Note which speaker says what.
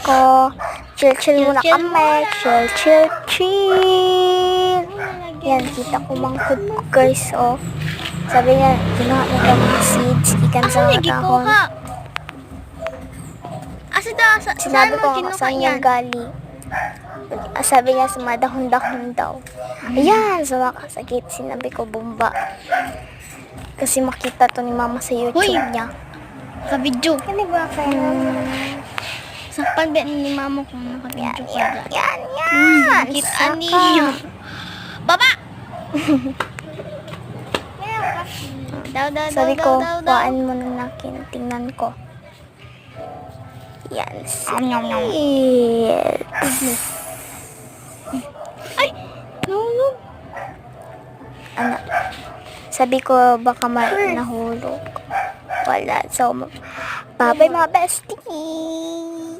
Speaker 1: ko. Chill muna kami. Chill. Yan, kita ko mangkod guys, oh. Sabi niya, ginawa niya ka mga seeds, ikan sa mga dahon. Sinabi ko nga saan niya gali. Sabi niya sa mga dahon-dahon daw. Ayan, sa makasakit. Sinabi ko, bomba. Kasi makita to ni mama sa YouTube niya.
Speaker 2: Sa video.
Speaker 1: Kani ba kayo?
Speaker 2: Sa pagbiyan ni mama ko naka-video ka.
Speaker 1: Yan.
Speaker 2: Sakit aniyo. Baba! Daw.
Speaker 1: Sabi ko, paan mo na nakin. Tingnan ko. Yan.
Speaker 2: Ay! No.
Speaker 1: Ano? Sabi ko, baka nahulog. Wala. So, bye-bye mga bestie!